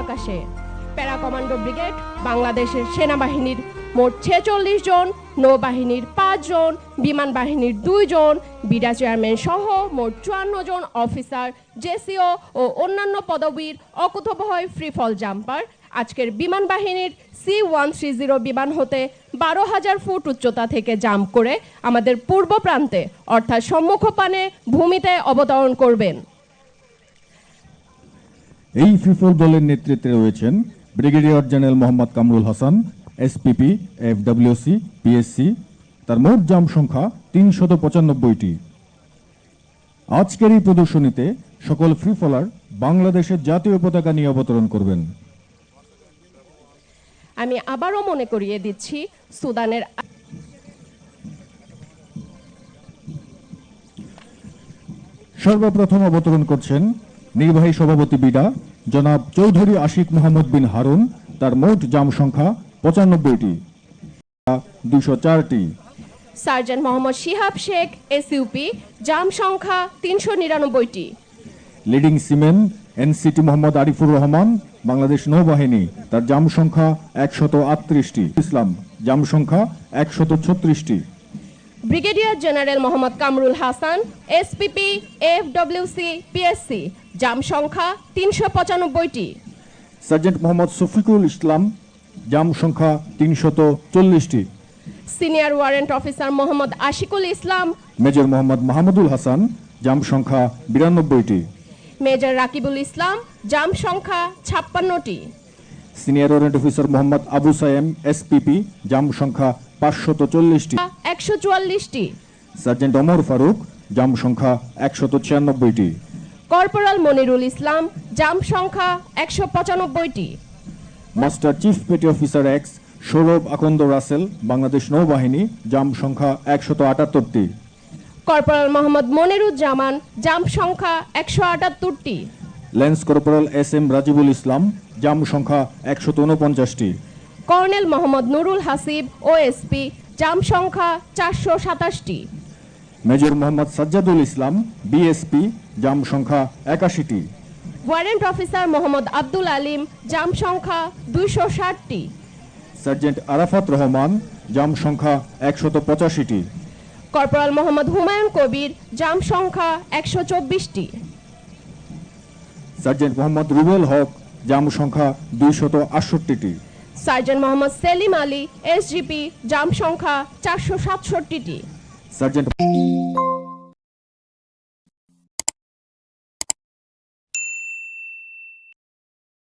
আকাশে। Para commando brigade বাংলাদেশের সেনাবাহিনীর মোট 46 জন, নৌবাহিনীর 5 জন, বিমান বাহিনীর 2 জন, বিডা চেয়ারম্যান সহ মোট 54 জন অফিসার, জেসিও ও অন্যান্য পদবীর অকুতোভয় ফ্রি ফল জাম্পার আজকের বিমান বাহিনীর C-130 বিমান হতে 12,000 ফুট উচ্চতা থেকে জাম্প করে আমাদের পূর্ব প্রান্তে অর্থাৎ সম্মুখপানে ভূমিতে অবতরণ করবেন। এই ফ্রিফল দলের নেতৃত্বে রয়েছেন brigadier general Mohammad Kamrul Hasan, SPP, FWC, PSC. তার মোট জাম্প সংখ্যা 395টি। আজকের এই প্রদর্শনীতে সকল ফ্রিফলার বাংলাদেশের জাতীয় পতাকা নিয়ে অবতরণ করবেন। আমি আবারও মনে করিয়ে দিচ্ছি, সুদানের সর্বপ্রথম অবতরণ করছেন নির্বাহী সভাপতি বিডা জনাব চৌধুরী আশিক মোহাম্মদ বিন হারুন। তার মোট জাম্প সংখ্যা 95টি, 204টি। Sergeant Mohammad Shihab Sheikh, SUP, jump সংখ্যা 399টি। Leading seaman NCT Mohammad Arifur Rahman, Bangladesh নৌবাহিনী। তার জাম্প সংখ্যা 138টি। ইসলাম, জাম্প সংখ্যা 136টি। Brigadier general Mohammad Kamrul Hasan, SPP, FWC, PSC, jump সংখ্যা 395টি। সার্জেন্ট মোহাম্মদ শফিকুল ইসলাম, জাম্প সংখ্যা 340টি। Senior warrant officer Mohammad Ashikul Islam, major Mohammad Mahmudul Hasan, jump সংখ্যা 92টি। মেজর রাকিবুল ইসলাম, জাম্প সংখ্যা 56টি। Senior warrant officer Mohammad Abu Sayem, SPP, jump সংখ্যা 540টি। 144টি। সার্জেন্ট ওমর ফারুক, জাম্প সংখ্যা 196টি। কর্পোরাল মনিরুল ইসলাম, জাম্প সংখ্যা 195টি। Master chief petty officer X Sourav Akond Rasel, Bangladesh নৌবাহিনী, জাম্প সংখ্যা 178টি। কর্পোরাল মোহাম্মদ মনিরুজ্জামান, জাম্প সংখ্যা 178টি। Lance corporal S M Rajibul Islam, jump সংখ্যা 149টি। Colonel Mohammad Nurul Hasib, OSP, jump সংখ্যা 427টি। Major Mohammad Sajjadul Islam, BSP, jump সংখ্যা 81টি। Warrant officer Mohammad Abdul Alim, jump সংখ্যা 260টি। সার্জেন্ট আরাফাত রহমান, জাম্প সংখ্যা 185টি। কর্পোরাল মোহাম্মদ হুমায়ুন কবির, জাম্প সংখ্যা 124টি। সার্জেন্ট মোহাম্মদ রুবেল হক, জাম্প সংখ্যা 268টি। Sergeant Mohammad Selim Ali, SGP, jump সংখ্যা 467টি। সার্জেন্ট